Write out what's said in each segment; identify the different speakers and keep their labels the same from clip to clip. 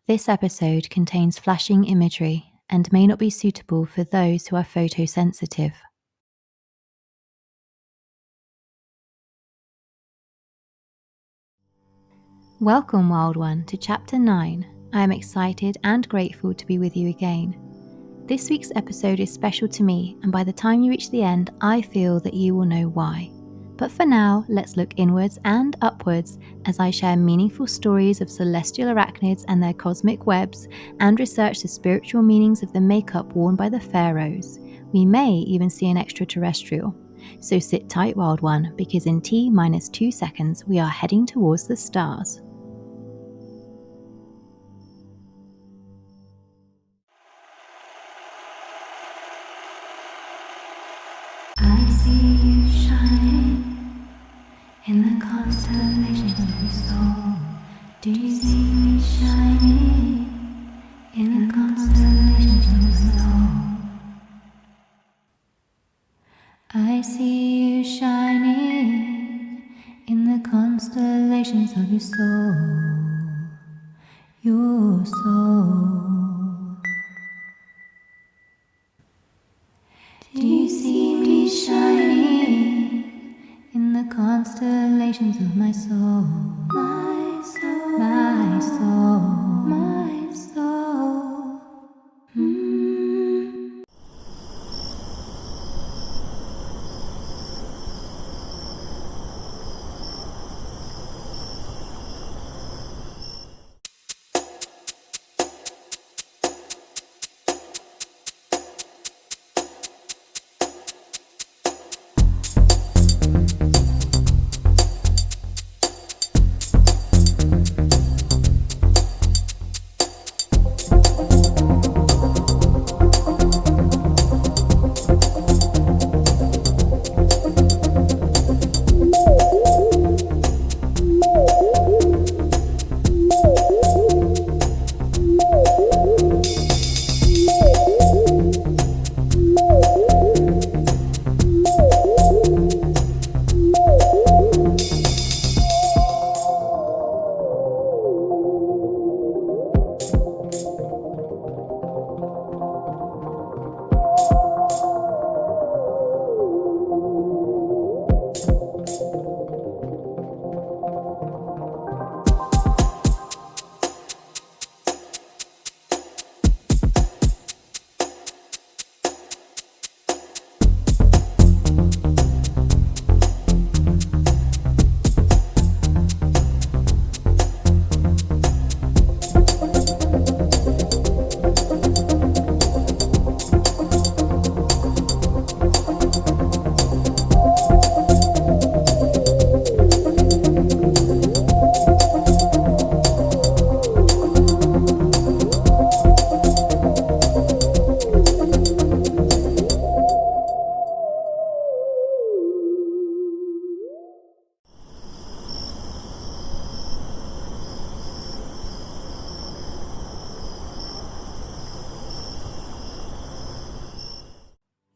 Speaker 1: This episode contains flashing imagery and may not be suitable for those who are photosensitive. Welcome, Wild One, to Chapter 9. I am excited and grateful to be with you again. This week's episode is special to me, and by the time you reach the end, I feel that you will know why. But for now, let's look inwards and upwards as I share meaningful stories of celestial arachnids and their cosmic webs, and research the spiritual meanings of the makeup worn by the Pharoahs. We may even see an extraterrestrial. So sit tight, Wild One, because in T-2 seconds, we are heading towards the stars. I see you shining in the constellations of your soul. Do you see me shining in the constellations of your soul? I see you shining in the constellations of your soul. Your soul. Do you see me shining in the constellations of my soul? My soul, my soul, my soul.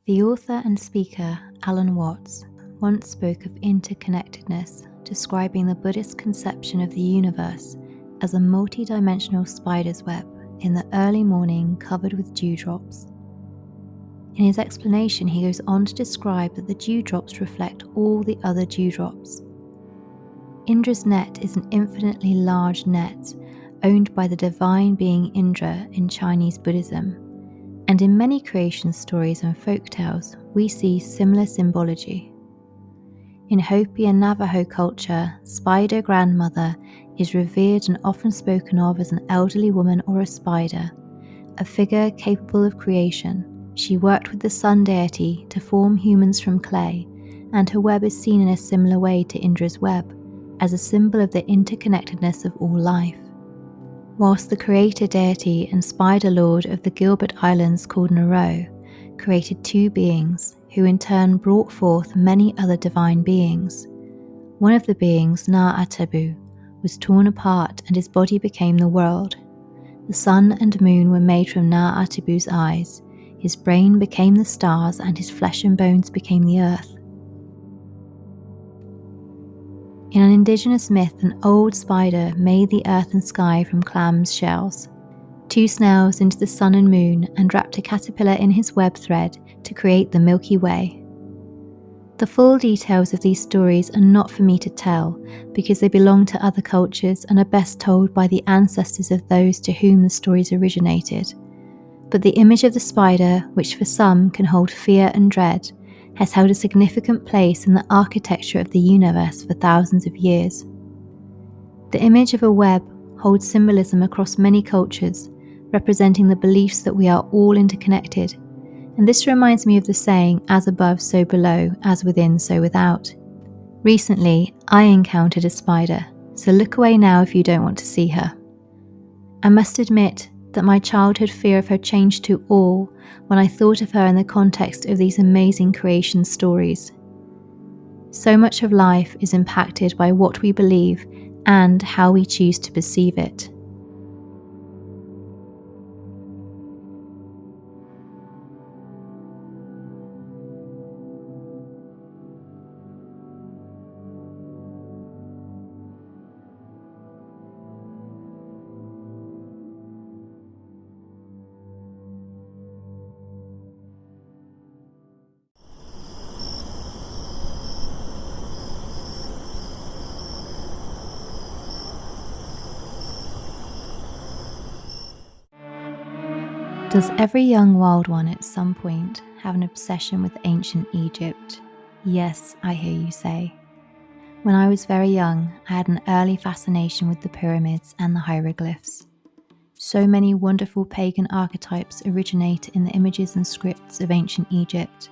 Speaker 1: The author and speaker, Alan Watts, once spoke of interconnectedness, describing the Buddhist conception of the universe as a multi-dimensional spider's web in the early morning covered with dewdrops. In his explanation, he goes on to describe that the dewdrops reflect all the other dewdrops. Indra's net is an infinitely large net, owned by the divine being Indra in Chinese Buddhism. And in many creation stories and folktales, we see similar symbology. In Hopi and Navajo culture, Spider Grandmother is revered and often spoken of as an elderly woman or a spider, a figure capable of creation. She worked with the sun deity to form humans from clay, and her web is seen in a similar way to Indra's web, as a symbol of the interconnectedness of all life. Whilst the creator deity and spider lord of the Gilbert Islands called Nero created two beings who in turn brought forth many other divine beings. One of the beings, Na-Atabu, was torn apart and his body became the world. The sun and moon were made from Na-Atabu's eyes, his brain became the stars and his flesh and bones became the earth. In an indigenous myth, an old spider made the earth and sky from clams' shells. 2 snails into the sun and moon, and wrapped a caterpillar in his web thread to create the Milky Way. The full details of these stories are not for me to tell because they belong to other cultures and are best told by the ancestors of those to whom the stories originated. But the image of the spider, which for some can hold fear and dread, has held a significant place in the architecture of the universe for thousands of years. The image of a web holds symbolism across many cultures, representing the beliefs that we are all interconnected, and this reminds me of the saying, as above, so below, as within, so without. Recently, I encountered a spider, so look away now if you don't want to see her. I must admit that my childhood fear of her changed to awe when I thought of her in the context of these amazing creation stories. So much of life is impacted by what we believe and how we choose to perceive it. Does every young wild one at some point have an obsession with ancient Egypt? Yes, I hear you say. When I was very young, I had an early fascination with the pyramids and the hieroglyphs. So many wonderful pagan archetypes originate in the images and scripts of ancient Egypt.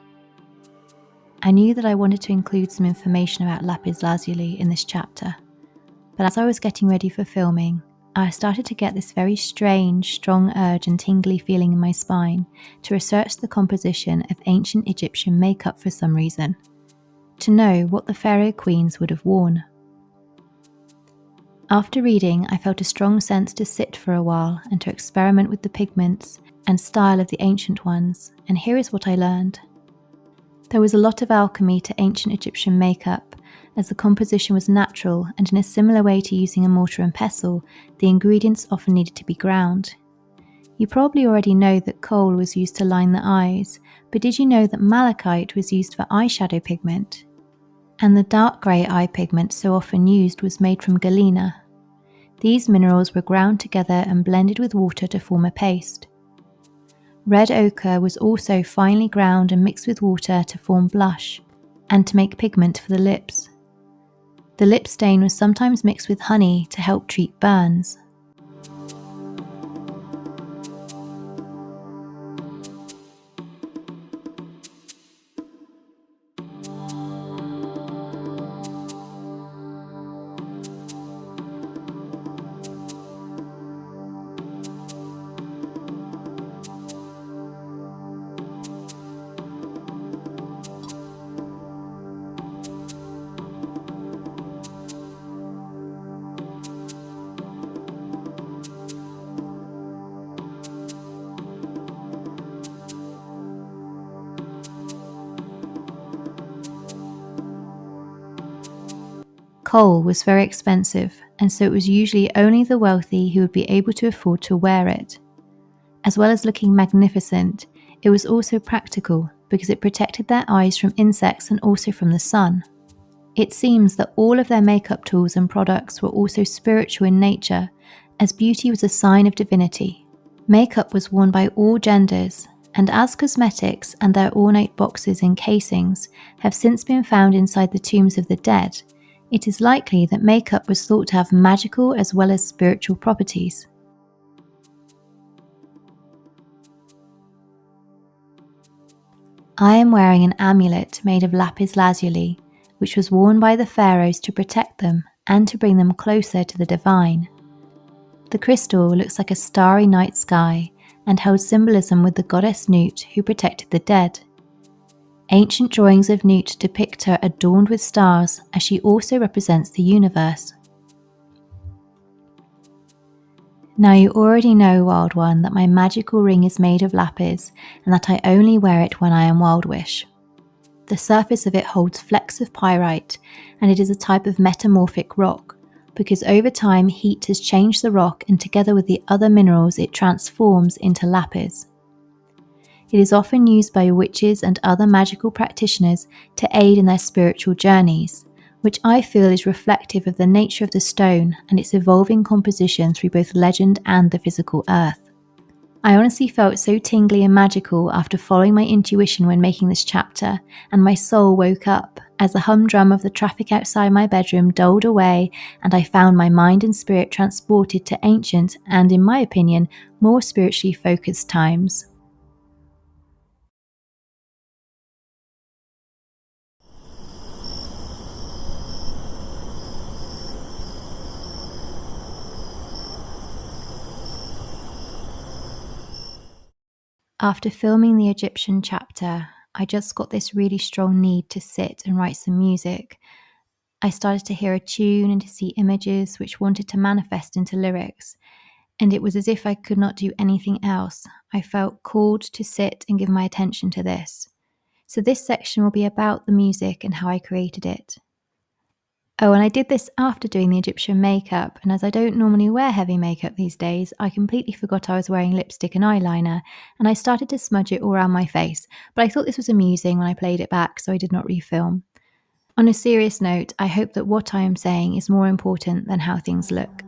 Speaker 1: I knew that I wanted to include some information about lapis lazuli in this chapter, but as I was getting ready for filming, I started to get this very strange, strong urge and tingly feeling in my spine to research the composition of ancient Egyptian makeup for some reason, to know what the pharaoh queens would have worn. After reading, I felt a strong sense to sit for a while and to experiment with the pigments and style of the ancient ones, and here is what I learned. There was a lot of alchemy to ancient Egyptian makeup, as the composition was natural, and in a similar way to using a mortar and pestle, the ingredients often needed to be ground. You probably already know that coal was used to line the eyes, but did you know that malachite was used for eyeshadow pigment? And the dark grey eye pigment so often used was made from galena. These minerals were ground together and blended with water to form a paste. Red ochre was also finely ground and mixed with water to form blush, and to make pigment for the lips. The lip stain was sometimes mixed with honey to help treat burns. Coal was very expensive, and so it was usually only the wealthy who would be able to afford to wear it. As well as looking magnificent, it was also practical because it protected their eyes from insects and also from the sun. It seems that all of their makeup tools and products were also spiritual in nature, as beauty was a sign of divinity. Makeup was worn by all genders, and as cosmetics and their ornate boxes and casings have since been found inside the tombs of the dead, it is likely that makeup was thought to have magical as well as spiritual properties. I am wearing an amulet made of lapis lazuli, which was worn by the pharaohs to protect them and to bring them closer to the divine. The crystal looks like a starry night sky and holds symbolism with the goddess Nut who protected the dead. Ancient drawings of Nut depict her adorned with stars, as she also represents the universe. Now you already know, Wild One, that my magical ring is made of lapis and that I only wear it when I am Wild Wish. The surface of it holds flecks of pyrite, and it is a type of metamorphic rock, because over time heat has changed the rock, and together with the other minerals it transforms into lapis. It is often used by witches and other magical practitioners to aid in their spiritual journeys, which I feel is reflective of the nature of the stone and its evolving composition through both legend and the physical earth. I honestly felt so tingly and magical after following my intuition when making this chapter, and my soul woke up as the humdrum of the traffic outside my bedroom dulled away, and I found my mind and spirit transported to ancient and, in my opinion, more spiritually focused times. After filming the Egyptian chapter, I just got this really strong need to sit and write some music. I started to hear a tune and to see images which wanted to manifest into lyrics, and it was as if I could not do anything else. I felt called to sit and give my attention to this. So this section will be about the music and how I created it. Oh, and I did this after doing the Egyptian makeup, and as I don't normally wear heavy makeup these days, I completely forgot I was wearing lipstick and eyeliner, and I started to smudge it all around my face, but I thought this was amusing when I played it back, so I did not refilm. On a serious note, I hope that what I am saying is more important than how things look.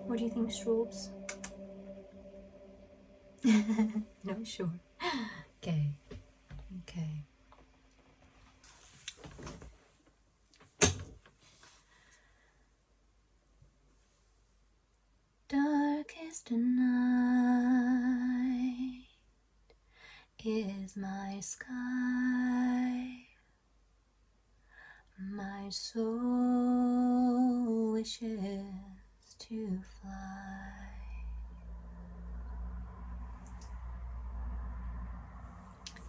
Speaker 1: What do you think, Straubs? Not sure. Okay. Darkest night is my sky. My soul wishes to fly.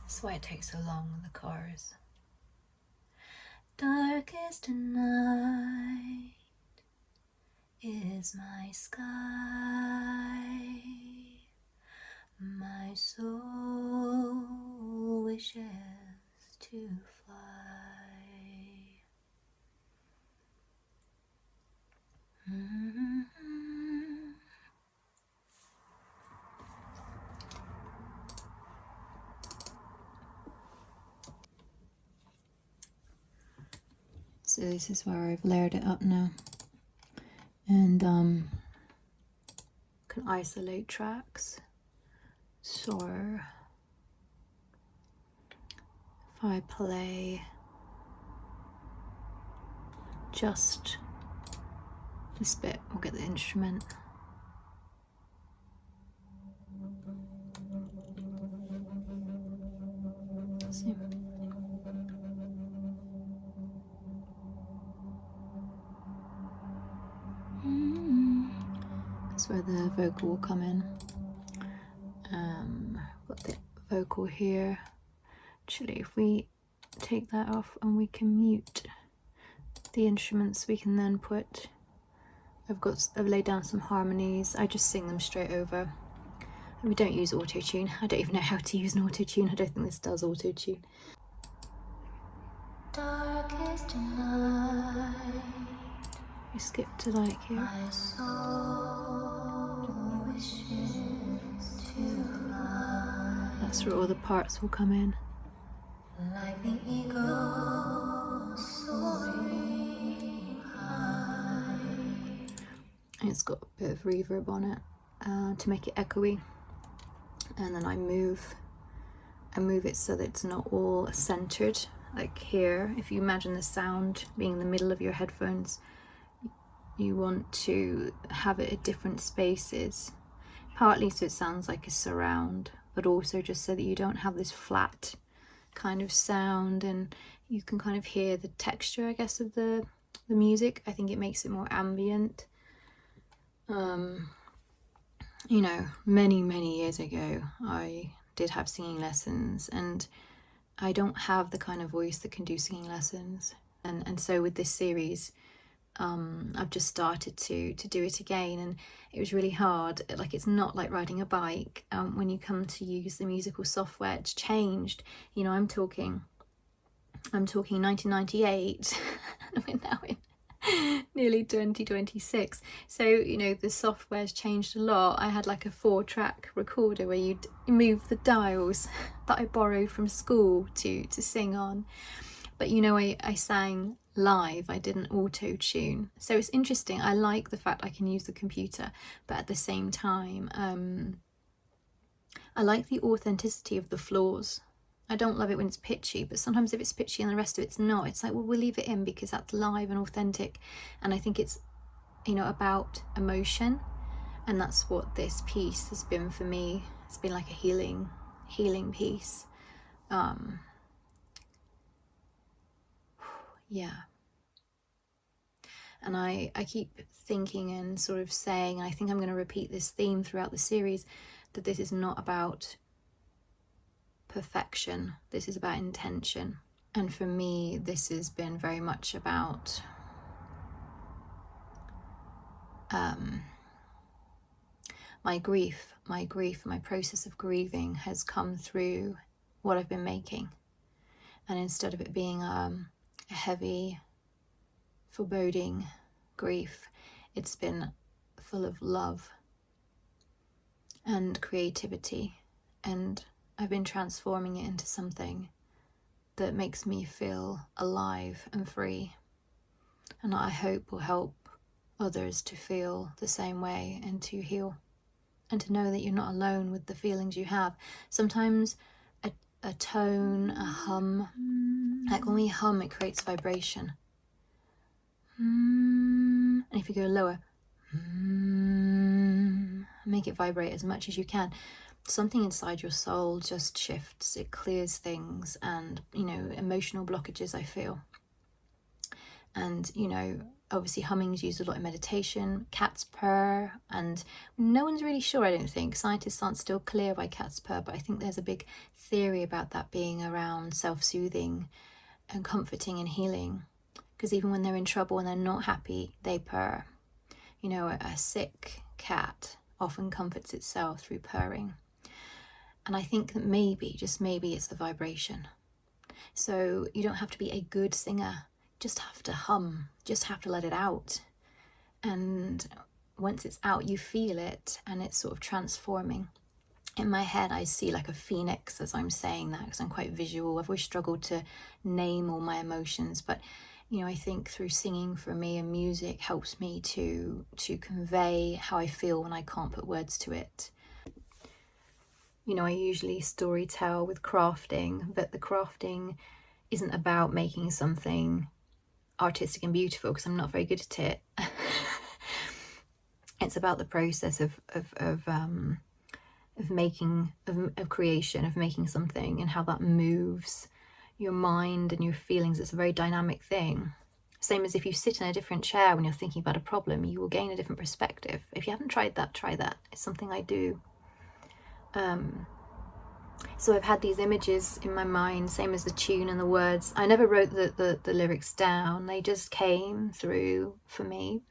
Speaker 1: That's why it takes so long with the chorus. Darkest night is my sky. My soul wishes to fly. So this is where I've layered it up now, and can isolate tracks. So if I play just this bit, we'll get the instrument. See. That's where the vocal will come in. Got the vocal here. Actually, if we take that off and we can mute the instruments, we can then put, I've laid down some harmonies. I just sing them straight over. We don't use auto-tune. I don't even know how to use an auto-tune. I don't think this does auto-tune. Darkest night. We skip to like here. My soul wishes to fly. That's where all the parts will come in.
Speaker 2: Like the eagle soaring high.
Speaker 1: And it's got a bit of reverb on it to make it echoey. And then I move it so that it's not all centered. Like here, if you imagine the sound being in the middle of your headphones, you want to have it at different spaces, partly so it sounds like a surround, but also just so that you don't have this flat kind of sound, and you can kind of hear the texture, I guess, of the music. I think it makes it more ambient. You know, many years ago I did have singing lessons, and I don't have the kind of voice that can do singing lessons, and so with this series I've just started to do it again, and it was really hard. Like, it's not like riding a bike. When you come to use the musical software, it's changed. You know, I'm talking 1998 and we're now in nearly 2026, so you know, the software's changed a lot. I had like a 4-track recorder where you'd move the dials that I borrowed from school to sing on, but you know, I sang live, I didn't auto tune. So it's interesting. I like the fact I can use the computer, but at the same time I like the authenticity of the flaws. I don't love it when it's pitchy, but sometimes if it's pitchy and the rest of it's not, it's like, well, we'll leave it in because that's live and authentic. And I think it's, you know, about emotion, and that's what this piece has been for me. It's been like a healing piece. Yeah. And I keep thinking and sort of saying, I think I'm going to repeat this theme throughout the series, that this is not about perfection, this is about intention. And for me, this has been very much about my grief, my process of grieving has come through what I've been making. And instead of it being a heavy, foreboding grief, it's been full of love and creativity, and I've been transforming it into something that makes me feel alive and free, and I hope will help others to feel the same way and to heal, and to know that you're not alone with the feelings you have. Sometimes a tone, a hum, like when we hum, it creates vibration. And if you go lower, make it vibrate as much as you can. Something inside your soul just shifts, it clears things, and, you know, emotional blockages, I feel. And, you know, obviously humming's used a lot in meditation. Cats purr, and no one's really sure, I don't think. Scientists aren't still clear why cats purr, but I think there's a big theory about that being around self-soothing and comforting and healing. Because even when they're in trouble and they're not happy, they purr. You know, a sick cat often comforts itself through purring. And I think that maybe, just maybe, it's the vibration. So you don't have to be a good singer, just have to hum, just have to let it out. And once it's out, you feel it, and it's sort of transforming. In my head, I see like a phoenix as I'm saying that, because I'm quite visual. I've always struggled to name all my emotions, but you know, I think through singing for me, and music helps me to convey how I feel when I can't put words to it. You know, I usually story tell with crafting, but the crafting isn't about making something artistic and beautiful, because I'm not very good at it. It's about the process of creation, of making something, and how that moves your mind and your feelings. It's a very dynamic thing. Same as if you sit in a different chair when you're thinking about a problem, you will gain a different perspective. If you haven't tried that, try that. It's something I do. So I've had these images in my mind, same as the tune and the words. I never wrote the lyrics down, they just came through for me.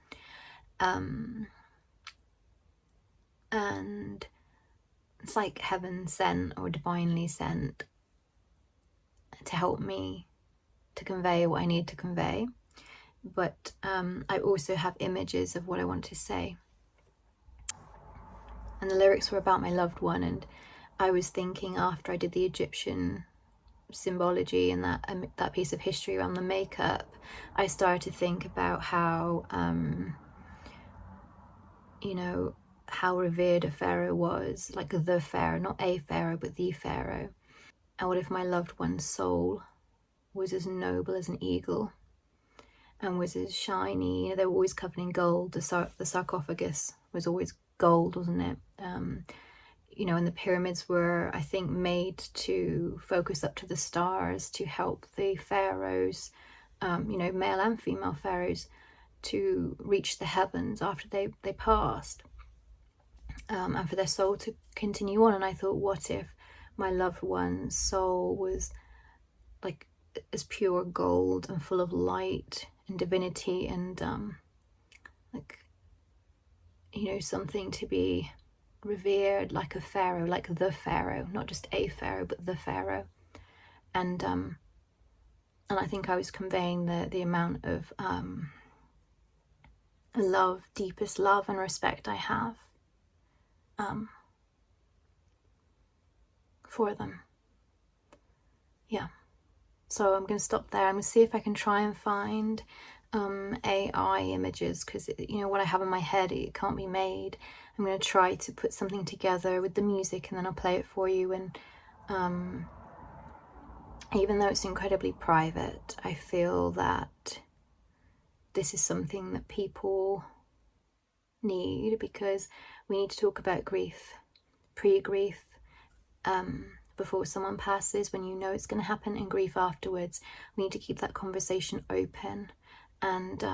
Speaker 1: And it's like heaven sent or divinely sent to help me to convey what I need to convey. But I also have images of what I want to say. And the lyrics were about my loved one, and I was thinking after I did the Egyptian symbology and that piece of history around the makeup, I started to think about how you know, how revered a pharaoh was, like the pharaoh, not a pharaoh, but the pharaoh. And what if my loved one's soul was as noble as an eagle and was as shiny? You know, they were always covered in gold. The sarcophagus was always gold, wasn't it? You know, and the pyramids were, I think, made to focus up to the stars to help the pharaohs, you know, male and female pharaohs, to reach the heavens after they passed, and for their soul to continue on. And I thought, what if my loved one's soul was like as pure gold and full of light and divinity and like, you know, something to be revered, like a pharaoh, like the pharaoh, not just a pharaoh, but the pharaoh. And I think I was conveying the amount of love, deepest love and respect I have for them. Yeah. So I'm going to stop there. I'm going to see if I can try and find AI images, because, you know, what I have in my head, it can't be made. I'm going to try to put something together with the music, and then I'll play it for you. And even though it's incredibly private, I feel that this is something that people need, because we need to talk about grief, pre-grief, before someone passes, when you know it's going to happen, and grief afterwards. We need to keep that conversation open and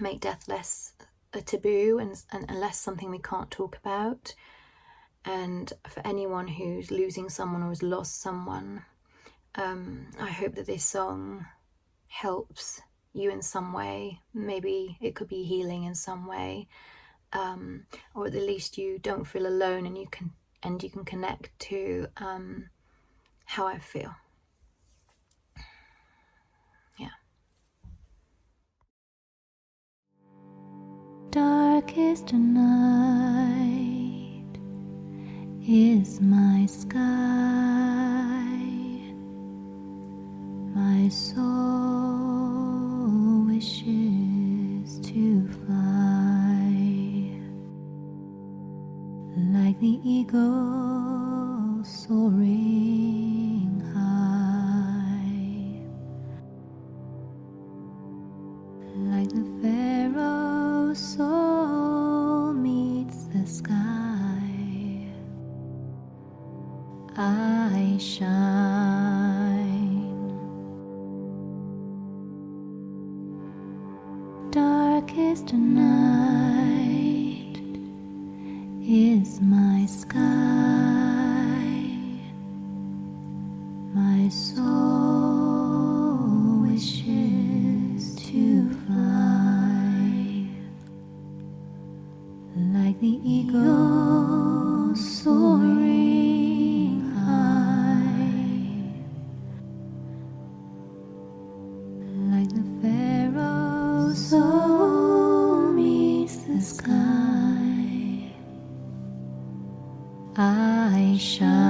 Speaker 1: make death less a taboo and less something we can't talk about. And for anyone who's losing someone or has lost someone, I hope that this song helps you in some way. Maybe it could be healing in some way, or at the least you don't feel alone, and you can connect to how I feel. Yeah. Darkest night is my sky, my soul wishes to fly like the eagle soaring high, like the pharaoh's soul meets the sky. I shine. Darkest night is my sky, my soul wishes to fly like the eagle soaring high, like the pharaoh's soul meets the sky. I shine.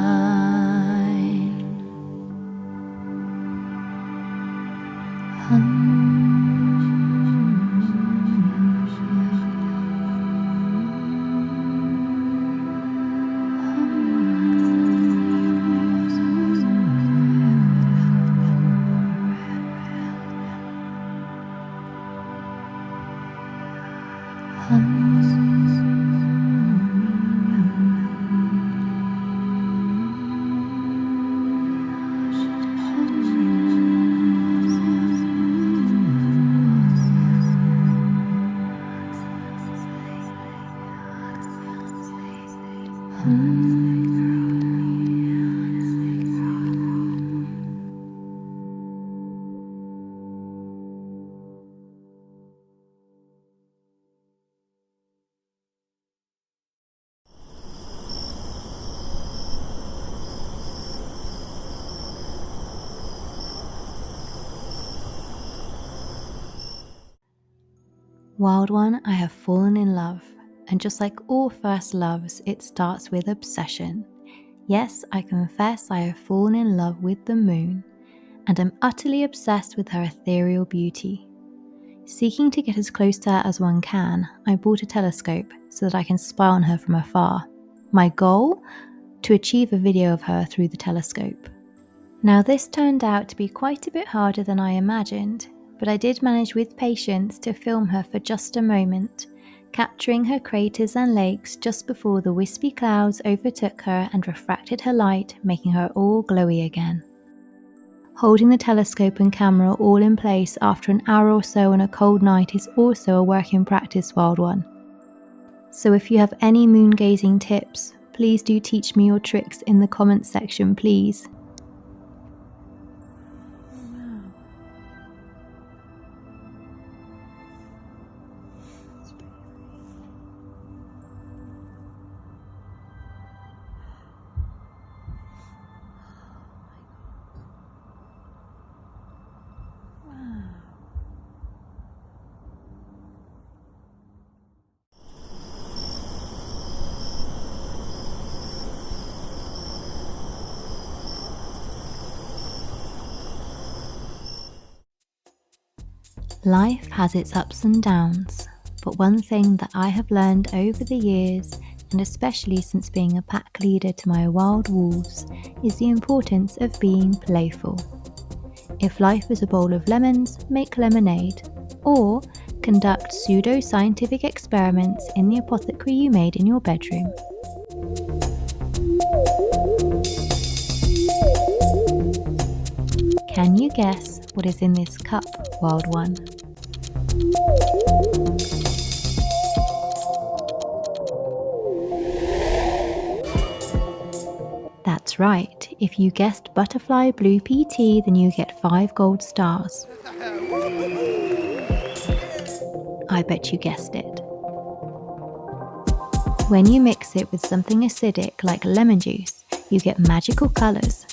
Speaker 1: Wild one, I have fallen in love, and just like all first loves, it starts with obsession. Yes, I confess I have fallen in love with the moon, and am utterly obsessed with her ethereal beauty. Seeking to get as close to her as one can, I bought a telescope so that I can spy on her from afar. My goal? To achieve a video of her through the telescope. Now this turned out to be quite a bit harder than I imagined, but I did manage with patience to film her for just a moment, capturing her craters and lakes just before the wispy clouds overtook her and refracted her light, making her all glowy again. Holding the telescope and camera all in place after an hour or so on a cold night is also a work in practice, Wild One. So if you have any moon gazing tips, please do teach me your tricks in the comments section, please. Life has its ups and downs, but one thing that I have learned over the years, and especially since being a pack leader to my wild wolves, is the importance of being playful. If life is a bowl of lemons, make lemonade, or conduct pseudo-scientific experiments in the apothecary you made in your bedroom. Can you guess what is in this cup, Wild One? That's right, if you guessed butterfly blue pea tea, then you get 5 gold stars. I bet you guessed it. When you mix it with something acidic like lemon juice, you get magical colours.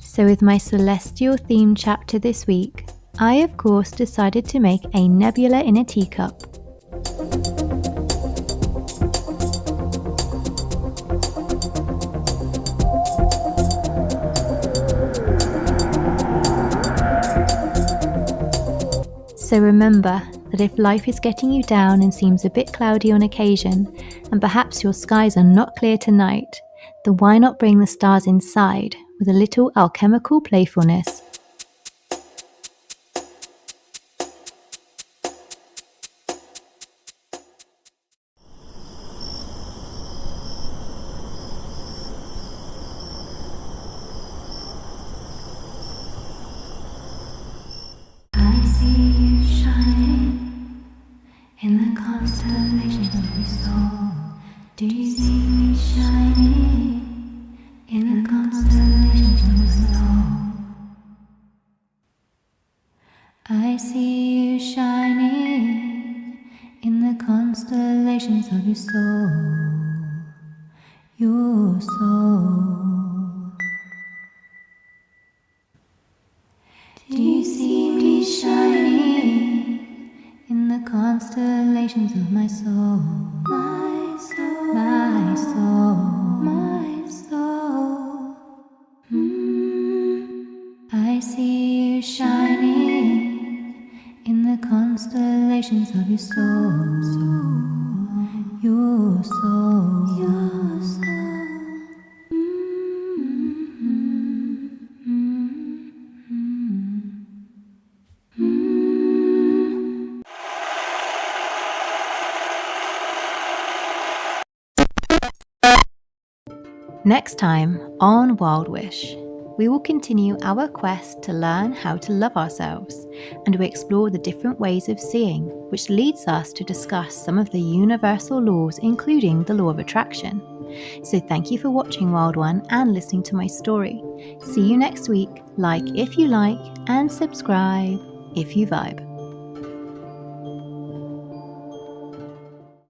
Speaker 1: So with my celestial themed chapter this week, I of course decided to make a nebula in a teacup. So remember that if life is getting you down and seems a bit cloudy on occasion, and perhaps your skies are not clear tonight, then why not bring the stars inside with a little alchemical playfulness?
Speaker 2: I see you shining in the constellations of your soul. Do you see me shining in the constellations of your soul? I see you shining in the constellations of your soul. Your soul. Do you see me shining in the constellations of my soul? My soul, my soul, my soul. I see you shining in the constellations of your soul. Your soul, your soul.
Speaker 1: Next time on Wild Wish, we will continue our quest to learn how to love ourselves, and we explore the different ways of seeing, which leads us to discuss some of the universal laws, including the law of attraction. So thank you for watching, Wild One, and listening to my story. See you next week. Like if you like, and subscribe if you vibe.